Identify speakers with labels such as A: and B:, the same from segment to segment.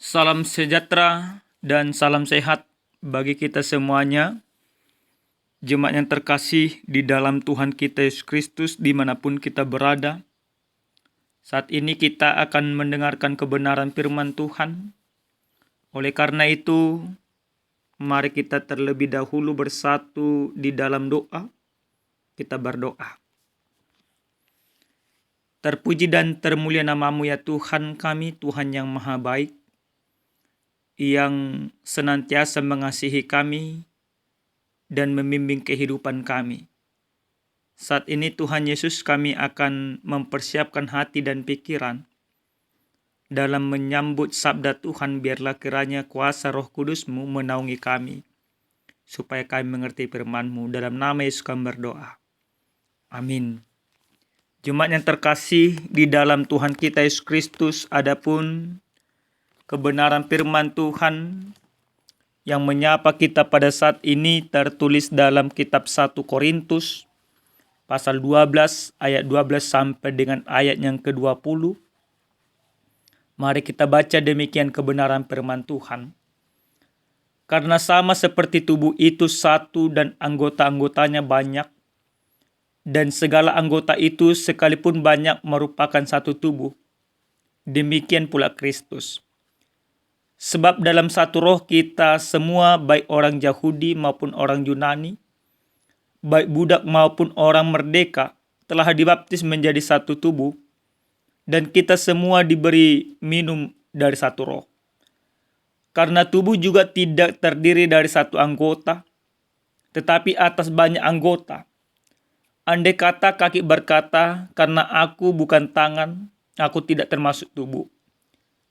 A: Salam sejahtera dan salam sehat bagi kita semuanya. Jemaat yang terkasih di dalam Tuhan kita Yesus Kristus dimanapun kita berada. Saat ini kita akan mendengarkan kebenaran firman Tuhan. Oleh karena itu, mari kita terlebih dahulu bersatu di dalam doa. Kita berdoa. Terpuji dan termulia nama-Mu ya Tuhan kami, Tuhan yang maha baik, yang senantiasa mengasihi kami dan membimbing kehidupan kami. Saat ini Tuhan Yesus, kami akan mempersiapkan hati dan pikiran dalam menyambut sabda Tuhan. Biarlah kiranya kuasa Roh Kudus-Mu menaungi kami, supaya kami mengerti firman-Mu. Dalam nama Yesus kami berdoa. Amin. Jemaat yang terkasih di dalam Tuhan kita Yesus Kristus, adapun kebenaran firman Tuhan yang menyapa kita pada saat ini tertulis dalam kitab 1 Korintus pasal 12 ayat 12 sampai dengan ayat yang ke-20. Mari kita baca demikian kebenaran firman Tuhan. Karena sama seperti tubuh itu satu dan anggota-anggotanya banyak, dan segala anggota itu sekalipun banyak merupakan satu tubuh, demikian pula Kristus. Sebab dalam satu roh kita semua, baik orang Yahudi maupun orang Yunani, baik budak maupun orang merdeka, telah dibaptis menjadi satu tubuh, dan kita semua diberi minum dari satu roh. Karena tubuh juga tidak terdiri dari satu anggota, tetapi atas banyak anggota. Andai kata kaki berkata, karena aku bukan tangan, aku tidak termasuk tubuh.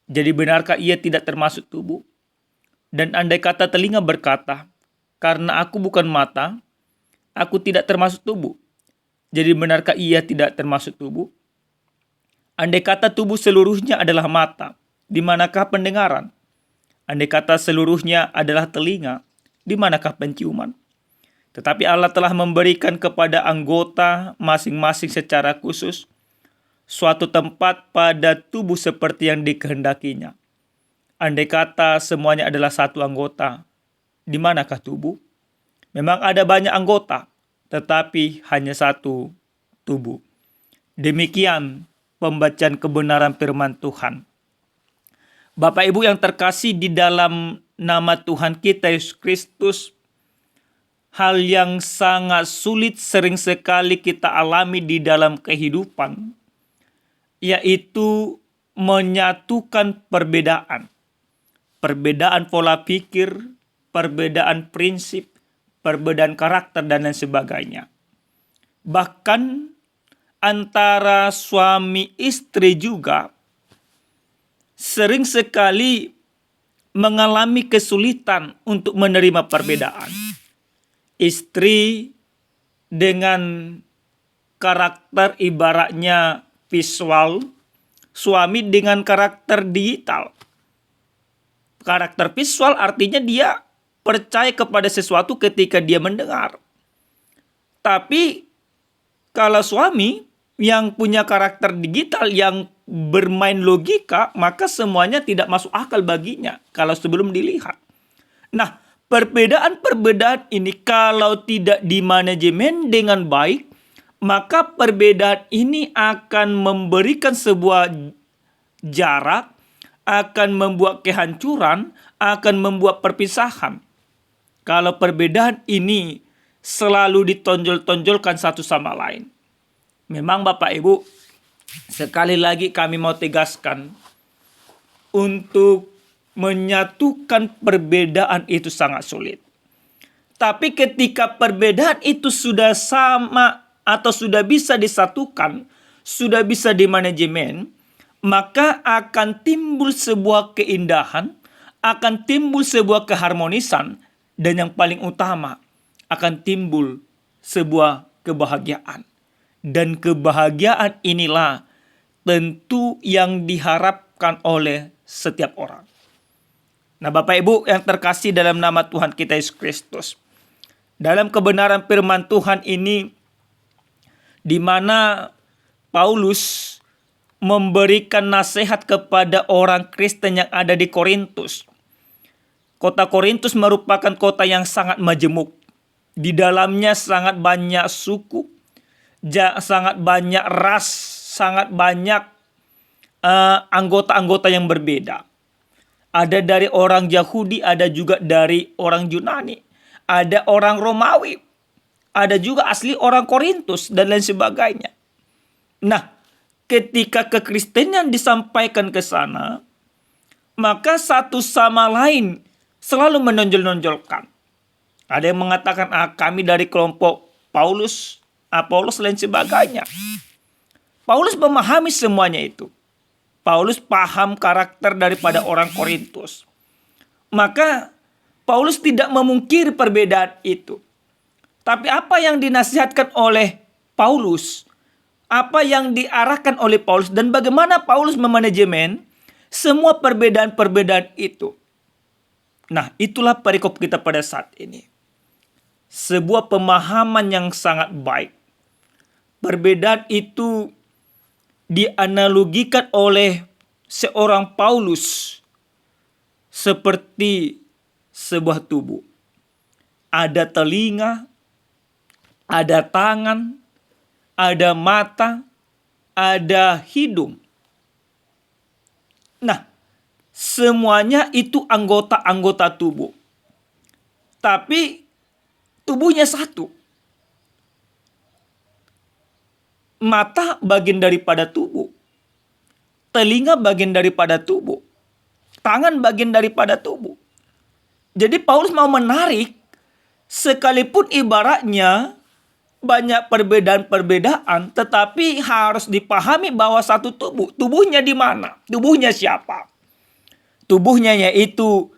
A: Jadi benarkah ia tidak termasuk tubuh? Dan andai kata telinga berkata, karena aku bukan mata, aku tidak termasuk tubuh. Jadi benarkah ia tidak termasuk tubuh? Andai kata tubuh seluruhnya adalah mata, di manakah pendengaran? Andai kata seluruhnya adalah telinga, di manakah penciuman? Tetapi Allah telah memberikan kepada anggota masing-masing secara khusus suatu tempat pada tubuh seperti yang dikehendakinya. Andai kata semuanya adalah satu anggota, di manakah tubuh? Memang ada banyak anggota, tetapi hanya satu tubuh. Demikian pembacaan kebenaran firman Tuhan. Bapak Ibu yang terkasih di dalam nama Tuhan kita Yesus Kristus, hal yang sangat sulit sering sekali kita alami di dalam kehidupan, yaitu menyatukan perbedaan. Perbedaan pola pikir, perbedaan prinsip, perbedaan karakter, dan lain sebagainya. Bahkan antara suami istri juga sering sekali mengalami kesulitan untuk menerima perbedaan. Istri dengan karakter ibaratnya visual, suami dengan karakter digital. Karakter visual artinya dia percaya kepada sesuatu ketika dia mendengar. Tapi kalau suami yang punya karakter digital, yang bermain logika, maka semuanya tidak masuk akal baginya kalau sebelum dilihat. Nah, perbedaan-perbedaan ini kalau tidak dimanajemen dengan baik, maka perbedaan ini akan memberikan sebuah jarak, akan membuat kehancuran, akan membuat perpisahan. Kalau perbedaan ini selalu ditonjol-tonjolkan satu sama lain. Memang Bapak Ibu, sekali lagi kami mau tegaskan, untuk menyatukan perbedaan itu sangat sulit. Tapi ketika perbedaan itu sudah sama atau sudah bisa disatukan, sudah bisa dimanajemen, maka akan timbul sebuah keindahan, akan timbul sebuah keharmonisan, dan yang paling utama, akan timbul sebuah kebahagiaan. Dan kebahagiaan inilah tentu yang diharapkan oleh setiap orang. Nah, Bapak Ibu yang terkasih dalam nama Tuhan kita Yesus Kristus, dalam kebenaran firman Tuhan ini, di mana Paulus memberikan nasihat kepada orang Kristen yang ada di Korintus. Kota Korintus merupakan kota yang sangat majemuk. Di dalamnya sangat banyak suku, sangat banyak ras, sangat banyak anggota-anggota yang berbeda. Ada dari orang Yahudi, ada juga dari orang Yunani, ada orang Romawi, ada juga asli orang Korintus, dan lain sebagainya. Nah, ketika kekristenan disampaikan ke sana, maka satu sama lain selalu menonjol-nonjolkan. Ada yang mengatakan, kami dari kelompok Paulus, Apolos, lain sebagainya. Paulus memahami semuanya itu. Paulus paham karakter daripada orang Korintus. Maka Paulus tidak memungkiri perbedaan itu. Tapi apa yang dinasihatkan oleh Paulus, apa yang diarahkan oleh Paulus, dan bagaimana Paulus memanajemen semua perbedaan-perbedaan itu. Nah, itulah perikop kita pada saat ini. Sebuah pemahaman yang sangat baik. Perbedaan itu dianalogikan oleh seorang Paulus seperti sebuah tubuh. Ada telinga, ada tangan, ada mata, ada hidung. Nah, semuanya itu anggota-anggota tubuh. Tapi tubuhnya satu. Mata bagian daripada tubuh. Telinga bagian daripada tubuh. Tangan bagian daripada tubuh. Jadi Paulus mau menarik, sekalipun ibaratnya banyak perbedaan-perbedaan, tetapi harus dipahami bahwa satu tubuh. Tubuhnya di mana? Tubuhnya siapa? Tubuhnya yaitu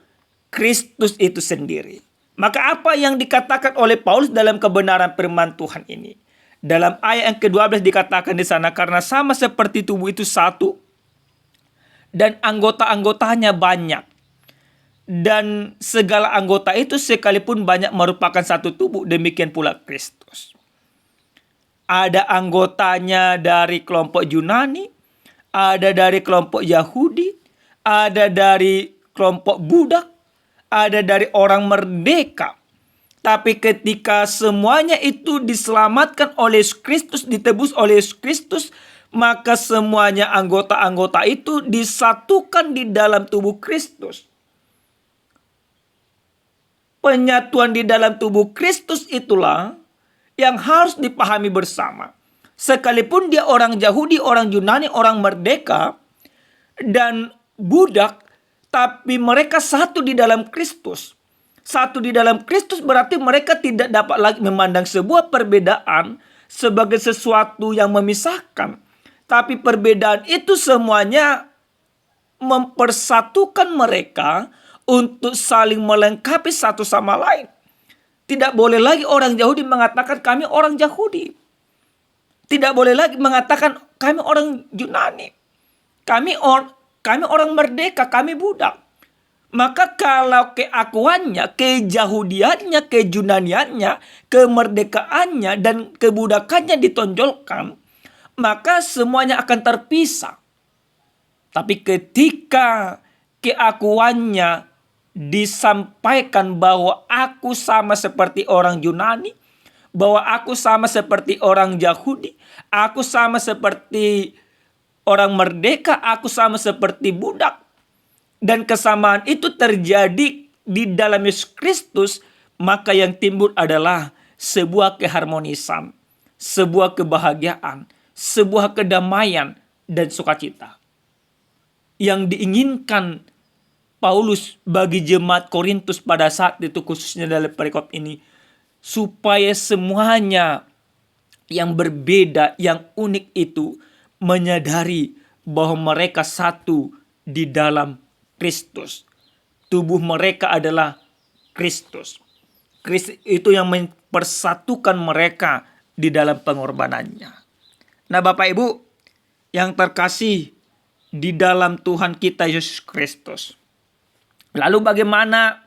A: Kristus itu sendiri. Maka apa yang dikatakan oleh Paulus dalam kebenaran firman Tuhan ini? Dalam ayat yang ke-12 dikatakan di sana, karena sama seperti tubuh itu satu dan anggota-anggotanya banyak. Dan segala anggota itu sekalipun banyak merupakan satu tubuh, demikian pula Kristus. Ada anggotanya dari kelompok Yunani, ada dari kelompok Yahudi, ada dari kelompok budak, ada dari orang merdeka. Tapi ketika semuanya itu diselamatkan oleh Kristus, ditebus oleh Kristus, maka semuanya anggota-anggota itu disatukan di dalam tubuh Kristus. Penyatuan di dalam tubuh Kristus itulah yang harus dipahami bersama. Sekalipun dia orang Yahudi, orang Yunani, orang merdeka, dan budak, tapi mereka satu di dalam Kristus. Satu di dalam Kristus berarti mereka tidak dapat lagi memandang sebuah perbedaan sebagai sesuatu yang memisahkan. Tapi perbedaan itu semuanya mempersatukan mereka untuk saling melengkapi satu sama lain. Tidak boleh lagi orang Yahudi mengatakan kami orang Yahudi. Tidak boleh lagi mengatakan kami orang Yunani. Kami orang merdeka, kami budak. Maka kalau keakuannya, keyahudiannya, kejunaniannya, kemerdekaannya, dan kebudakannya ditonjolkan, maka semuanya akan terpisah. Tapi ketika keakuannya disampaikan bahwa aku sama seperti orang Yunani, bahwa aku sama seperti orang Yahudi, aku sama seperti orang merdeka, aku sama seperti budak, dan kesamaan itu terjadi di dalam Yesus Kristus, maka yang timbul adalah sebuah keharmonisan, sebuah kebahagiaan, sebuah kedamaian dan sukacita. Yang diinginkan Paulus bagi jemaat Korintus pada saat itu, khususnya dalam perikop ini, supaya semuanya yang berbeda, yang unik itu menyadari bahwa mereka satu di dalam Kristus. Tubuh mereka adalah Kristus. Kristus itu yang mempersatukan mereka di dalam pengorbanannya. Nah, Bapak Ibu yang terkasih di dalam Tuhan kita Yesus Kristus. Lalu bagaimana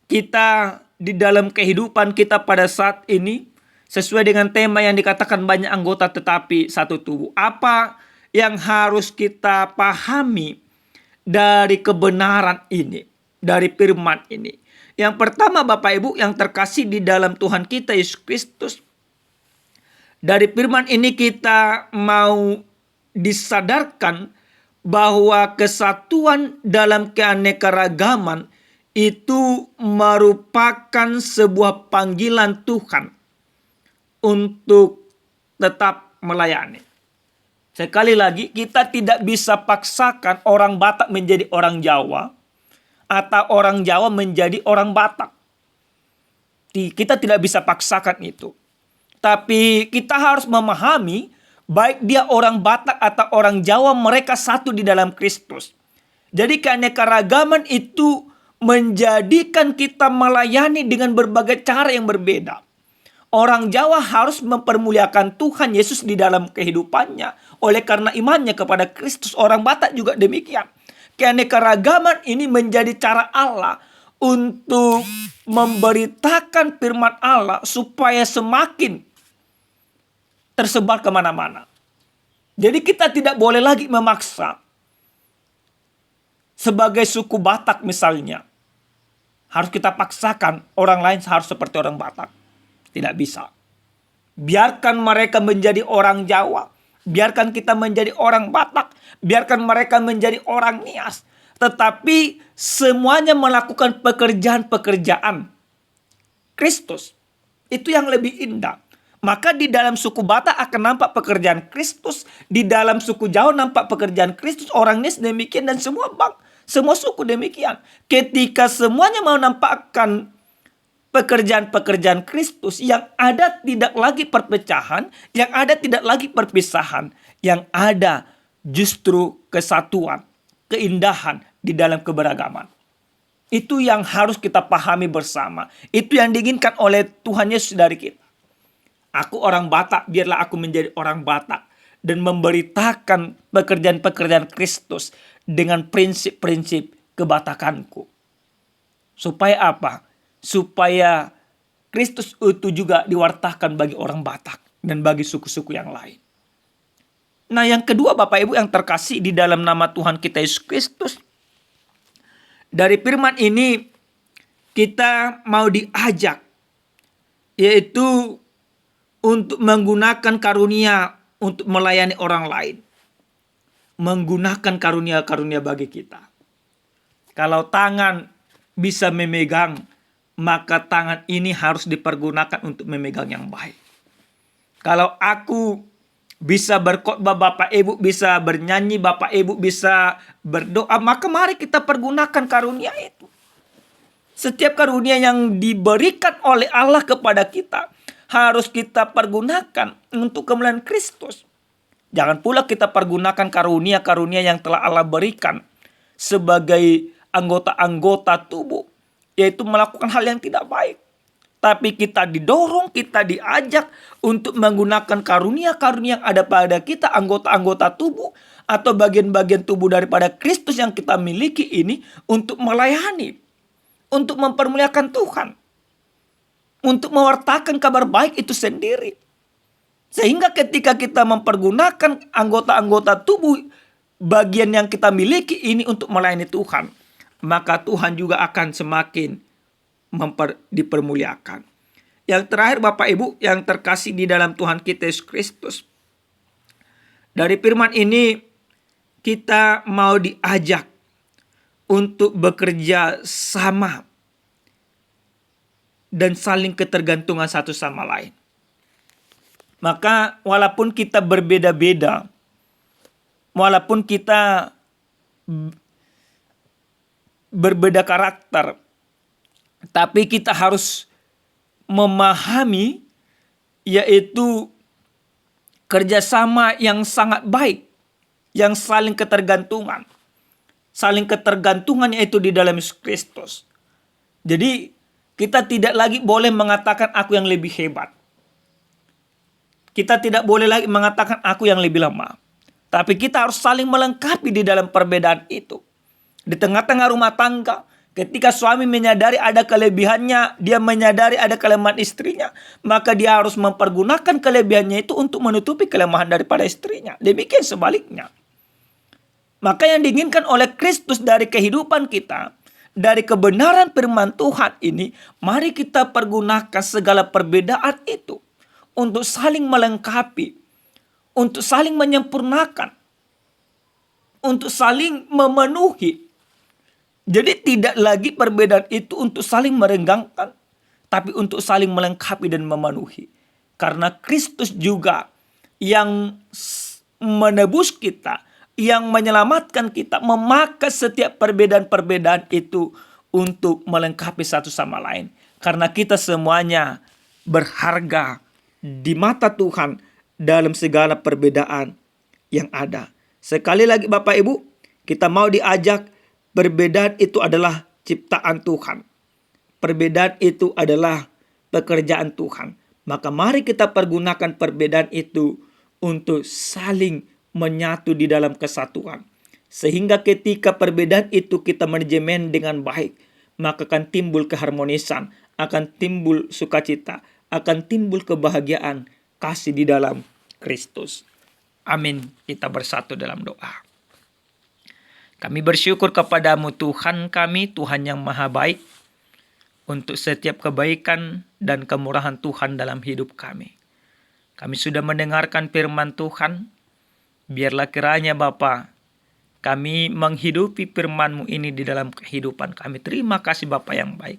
A: kita di dalam kehidupan kita pada saat ini sesuai dengan tema yang dikatakan banyak anggota tetapi satu tubuh? Apa yang harus kita pahami dari kebenaran ini, dari firman ini. Yang pertama Bapak Ibu yang terkasih di dalam Tuhan kita Yesus Kristus, dari firman ini kita mau disadarkan bahwa kesatuan dalam keanekaragaman itu merupakan sebuah panggilan Tuhan untuk tetap melayani. Sekali lagi, kita tidak bisa paksakan orang Batak menjadi orang Jawa atau orang Jawa menjadi orang Batak. Kita tidak bisa paksakan itu. Tapi kita harus memahami, baik dia orang Batak atau orang Jawa, mereka satu di dalam Kristus. Jadi keanekaragaman itu menjadikan kita melayani dengan berbagai cara yang berbeda. Orang Jawa harus mempermuliakan Tuhan Yesus di dalam kehidupannya oleh karena imannya kepada Kristus. Orang Batak juga demikian. Keanekaragaman ini menjadi cara Allah untuk memberitakan firman Allah supaya semakin tersebar kemana-mana. Jadi kita tidak boleh lagi memaksa. Sebagai suku Batak misalnya, harus kita paksakan orang lain harus seperti orang Batak. Tidak bisa. Biarkan mereka menjadi orang Jawa. Biarkan kita menjadi orang Batak. Biarkan mereka menjadi orang Nias. Tetapi semuanya melakukan pekerjaan-pekerjaan Kristus. Itu yang lebih indah. Maka di dalam suku Batak akan nampak pekerjaan Kristus. Di dalam suku Jawa nampak pekerjaan Kristus. Orang Nias demikian dan semua suku demikian. Ketika semuanya mau nampakkan pekerjaan-pekerjaan Kristus, yang ada tidak lagi perpecahan, yang ada tidak lagi perpisahan, yang ada justru kesatuan, keindahan di dalam keberagaman. Itu yang harus kita pahami bersama. Itu yang diinginkan oleh Tuhan Yesus dari kita. Aku orang Batak, biarlah aku menjadi orang Batak dan memberitakan pekerjaan-pekerjaan Kristus dengan prinsip-prinsip kebatakanku. Supaya apa? Supaya Kristus itu juga diwartakan bagi orang Batak dan bagi suku-suku yang lain. Nah, yang kedua Bapak Ibu yang terkasih di dalam nama Tuhan kita Yesus Kristus, dari firman ini kita mau diajak, yaitu untuk menggunakan karunia untuk melayani orang lain. Menggunakan karunia-karunia bagi kita. Kalau tangan bisa memegang, maka tangan ini harus dipergunakan untuk memegang yang baik. Kalau aku bisa berkhotbah, Bapak Ibu bisa bernyanyi, Bapak Ibu bisa berdoa, maka mari kita pergunakan karunia itu. Setiap karunia yang diberikan oleh Allah kepada kita harus kita pergunakan untuk kemuliaan Kristus. Jangan pula kita pergunakan karunia-karunia yang telah Allah berikan sebagai anggota-anggota tubuh, yaitu melakukan hal yang tidak baik. Tapi kita didorong, kita diajak untuk menggunakan karunia-karunia yang ada pada kita, anggota-anggota tubuh atau bagian-bagian tubuh daripada Kristus yang kita miliki ini untuk melayani, untuk mempermuliakan Tuhan, untuk mewartakan kabar baik itu sendiri. Sehingga ketika kita mempergunakan anggota-anggota tubuh bagian yang kita miliki ini untuk melayani Tuhan, maka Tuhan juga akan semakin dipermuliakan. Yang terakhir Bapak Ibu yang terkasih di dalam Tuhan kita Yesus Kristus, dari firman ini kita mau diajak untuk bekerja sama dan saling ketergantungan satu sama lain. Maka walaupun kita berbeda-beda, walaupun kita berbeda karakter, tapi kita harus memahami yaitu kerjasama yang sangat baik, yang saling ketergantungan. Saling ketergantungan yaitu di dalam Yesus Kristus. Jadi kita tidak lagi boleh mengatakan aku yang lebih hebat. Kita tidak boleh lagi mengatakan aku yang lebih lemah. Tapi kita harus saling melengkapi di dalam perbedaan itu. Di tengah-tengah rumah tangga, Ketika suami menyadari ada kelebihannya, dia menyadari ada kelemahan istrinya, maka dia harus mempergunakan kelebihannya itu untuk menutupi kelemahan daripada istrinya. Demikian sebaliknya. Maka yang diinginkan oleh Kristus dari kehidupan kita, dari kebenaran firman Tuhan ini, mari kita pergunakan segala perbedaan itu untuk saling melengkapi, untuk saling menyempurnakan, untuk saling memenuhi. Jadi tidak lagi perbedaan itu untuk saling merenggangkan, tapi untuk saling melengkapi dan memenuhi. Karena Kristus juga yang menebus kita, yang menyelamatkan kita, memakai setiap perbedaan-perbedaan itu untuk melengkapi satu sama lain. Karena kita semuanya berharga di mata Tuhan dalam segala perbedaan yang ada. Sekali lagi Bapak Ibu, kita mau diajak, perbedaan itu adalah ciptaan Tuhan. Perbedaan itu adalah pekerjaan Tuhan. Maka mari kita pergunakan perbedaan itu untuk saling menyatu di dalam kesatuan. Sehingga ketika perbedaan itu kita manajemen dengan baik, maka akan timbul keharmonisan, akan timbul sukacita, akan timbul kebahagiaan, kasih di dalam Kristus. Amin. Kita bersatu dalam doa. Kami bersyukur kepadamu Tuhan kami, Tuhan yang maha baik, untuk setiap kebaikan dan kemurahan Tuhan dalam hidup kami. Kami sudah mendengarkan firman Tuhan, biarlah kiranya Bapa, kami menghidupi firman-Mu ini di dalam kehidupan kami. Terima kasih Bapa yang baik.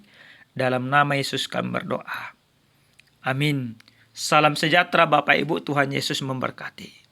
A: Dalam nama Yesus kami berdoa. Amin. Salam sejahtera Bapak Ibu, Tuhan Yesus memberkati.